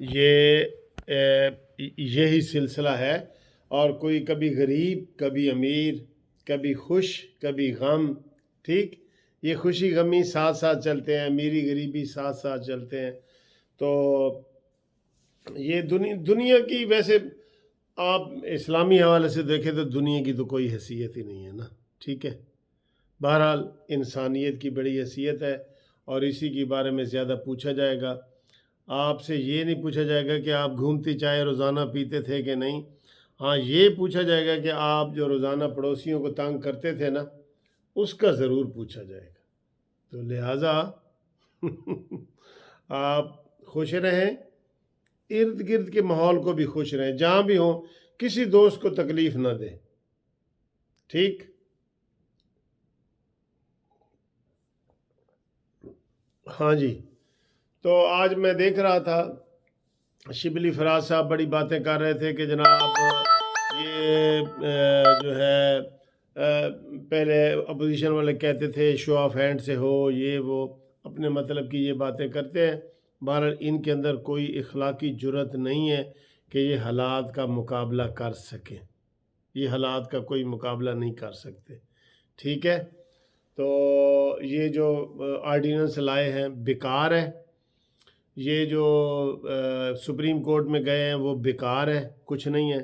یہ یہی سلسلہ ہے، اور کوئی کبھی غریب، کبھی امیر، کبھی خوش، کبھی غم، ٹھیک، یہ خوشی غمی ساتھ ساتھ چلتے ہیں، امیری غریبی ساتھ ساتھ چلتے ہیں۔ تو یہ دنیا کی، ویسے آپ اسلامی حوالے سے دیکھیں تو دنیا کی تو کوئی حیثیت ہی نہیں ہے نا، ٹھیک ہے۔ بہرحال انسانیت کی بڑی حیثیت ہے، اور اسی کے بارے میں زیادہ پوچھا جائے گا۔ آپ سے یہ نہیں پوچھا جائے گا کہ آپ گھومتی چائے روزانہ پیتے تھے کہ نہیں، ہاں یہ پوچھا جائے گا کہ آپ جو روزانہ پڑوسیوں کو تنگ کرتے تھے نا، اس کا ضرور پوچھا جائے گا۔ تو لہٰذا آپ خوش رہیں، ارد گرد کے ماحول کو بھی خوش رہیں، جہاں بھی ہوں کسی دوست کو تکلیف نہ دیں، ٹھیک۔ ہاں جی، تو آج میں دیکھ رہا تھا شبلی فراز صاحب بڑی باتیں کر رہے تھے کہ جناب یہ جو ہے پہلے اپوزیشن والے کہتے تھے شو آف ہینڈ سے ہو، یہ وہ اپنے مطلب کی یہ باتیں کرتے ہیں۔ بہرحال ان کے اندر کوئی اخلاقی جرت نہیں ہے کہ یہ حالات کا مقابلہ کر سکیں، یہ حالات کا کوئی مقابلہ نہیں کر سکتے، ٹھیک ہے۔ تو یہ جو آرڈیننس لائے ہیں بیکار ہے، یہ جو سپریم کورٹ میں گئے ہیں وہ بیکار ہے، کچھ نہیں ہے۔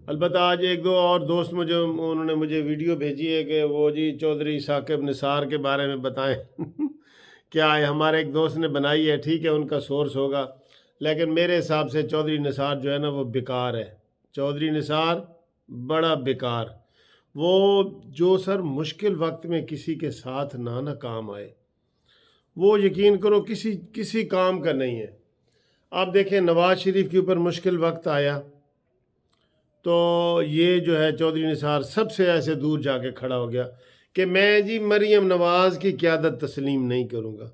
البتہ آج ایک دو اور دوست انہوں نے مجھے ویڈیو بھیجی ہے کہ وہ جی چودھری ثاقب نثار کے بارے میں بتائیں۔ کیا ہے، ہمارے ایک دوست نے بنائی ہے، ٹھیک ہے، ان کا سورس ہوگا، لیکن میرے حساب سے چودھری نثار جو ہے نا وہ بیکار ہے، چودھری نثار بڑا بیکار۔ وہ جو سر مشکل وقت میں کسی کے ساتھ نہ کام آئے، وہ یقین کرو کسی کام کا نہیں ہے۔ آپ دیکھیں نواز شریف کے اوپر مشکل وقت آیا تو یہ جو ہے چودھری نثار سب سے ایسے دور جا کے کھڑا ہو گیا کہ میں جی مریم نواز کی قیادت تسلیم نہیں کروں گا۔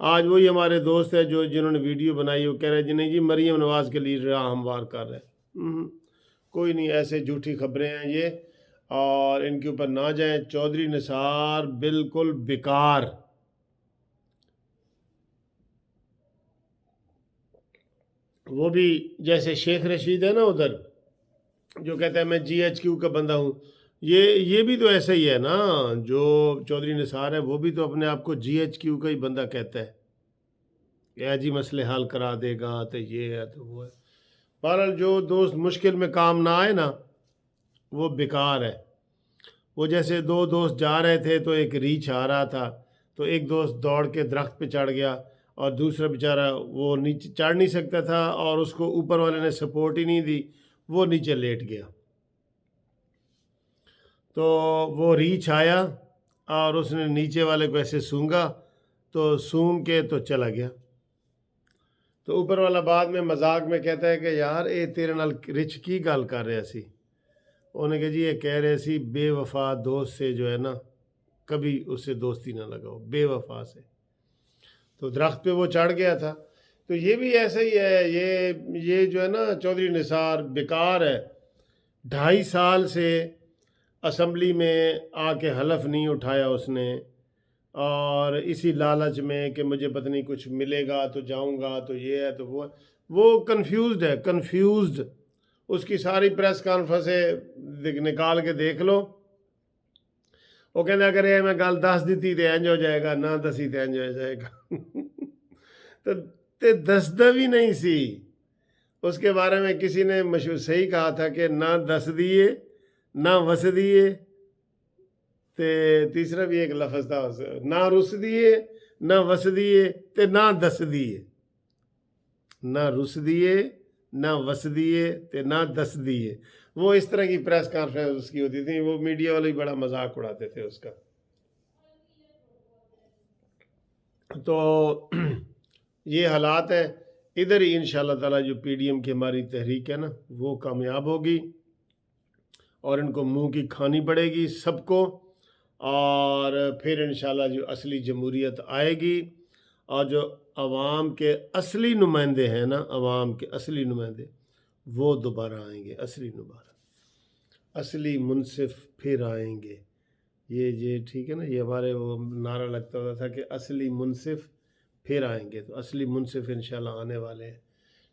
آج وہی ہمارے دوست ہے جنہوں نے ویڈیو بنائی، وہ کہہ رہے جی نہیں جی مریم نواز کے لیے راہ ہموار کر رہے۔ کوئی نہیں، ایسے جھوٹی خبریں ہیں یہ، اور ان کے اوپر نہ جائیں۔ چودھری نثار بالکل بیکار۔ وہ بھی جیسے شیخ رشید ہے نا ادھر، جو کہتا ہے میں جی ایچ کیو کا بندہ ہوں، یہ بھی تو ایسا ہی ہے نا۔ جو چودھری نثار ہے وہ بھی تو اپنے آپ کو جی ایچ کیو کا ہی بندہ کہتا ہے کہ جی مسئلے حل کرا دے گا، تو یہ ہے تو وہ ہے۔ بہرحال جو دوست مشکل میں کام نہ آئے نا وہ بیکار ہے۔ وہ جیسے دو دوست جا رہے تھے تو ایک ریچھ آ رہا تھا، تو ایک دوست دوڑ کے درخت پہ چڑھ گیا، اور دوسرا بیچارہ وہ نیچے چڑھ نہیں سکتا تھا، اور اس کو اوپر والے نے سپورٹ ہی نہیں دی، وہ نیچے لیٹ گیا۔ تو وہ ریچھ آیا اور اس نے نیچے والے کو ایسے سونگا، تو سونگ کے تو چلا گیا۔ تو اوپر والا بعد میں مذاق میں کہتا ہے کہ یار اے تیرے نال رچھ کی گل کر رہا سی۔ انہوں نے کہا جی یہ کہہ رہے سی بے وفا دوست سے جو ہے نا کبھی اس سے دوستی نہ لگاؤ، بے وفا سے۔ تو درخت پہ وہ چڑھ گیا تھا۔ تو یہ بھی ایسا ہی ہے، یہ جو ہے نا چودھری نثار بیکار ہے۔ 2.5 سال سے اسمبلی میں آ کے حلف نہیں اٹھایا اس نے، اور اسی لالچ میں کہ مجھے پتہ نہیں کچھ ملے گا تو جاؤں گا، تو یہ ہے تو وہ کنفیوزڈ ہے، کنفیوزڈ۔ اس کی ساری پریس کانفرنسیں نکال کے دیکھ لو، وہ کہتے اگر یہ میں گل دس دیتی تو انج ہو جائے گا، نہ دسی تو انج ہو جائے گا۔ تو دسدا بھی نہیں سی۔ اس کے بارے میں کسی نے صحیح کہا تھا کہ نہ دس دیے نہ وس دیے، تے تیسرا بھی ایک لفظ تھا، نہ رس دیے نہ وس دیے تے نہ دس دیے، نہ رس دیے نہ وس دیے تے نہ دس دیے۔ وہ اس طرح کی پریس کانفرنس اس کی ہوتی تھی، وہ میڈیا والے بڑا مذاق اڑاتے تھے اس کا۔ تو یہ حالات ہیں ادھر ہی۔ انشاءاللہ تعالی جو پی ڈی ایم کی ہماری تحریک ہے نا وہ کامیاب ہوگی، اور ان کو منہ کی کھانی پڑے گی سب کو، اور پھر انشاءاللہ جو اصلی جمہوریت آئے گی، اور جو عوام کے اصلی نمائندے ہیں نا، عوام کے اصلی نمائندے وہ دوبارہ آئیں گے، اصلی منصف پھر آئیں گے۔ یہ ٹھیک ہے نا، یہ ہمارے وہ نعرہ لگتا ہوتا تھا کہ اصلی منصف پھر آئیں گے، تو اصلی منصف انشاءاللہ آنے والے ہیں۔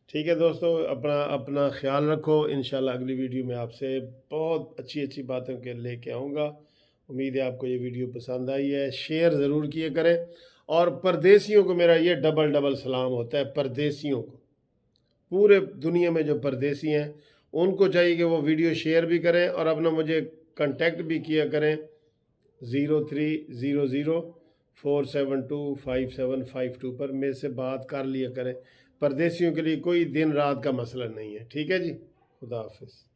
ٹھیک ہے دوستو، اپنا خیال رکھو، انشاءاللہ اگلی ویڈیو میں آپ سے بہت اچھی باتوں کے لے کے آؤں گا۔ امید ہے آپ کو یہ ویڈیو پسند آئی ہے، شیئر ضرور کیے کریں، اور پردیسیوں کو میرا یہ ڈبل سلام ہوتا ہے۔ پردیسیوں کو، پورے دنیا میں جو پردیسی ہیں ان کو چاہیے کہ وہ ویڈیو شیئر بھی کریں اور اپنا مجھے کنٹیکٹ بھی کیا کریں 0300472572 پر میرے سے بات کر لیا کریں۔ پردیسیوں کے لیے کوئی دن رات کا مسئلہ نہیں ہے۔ ٹھیک ہے جی، خدا حافظ۔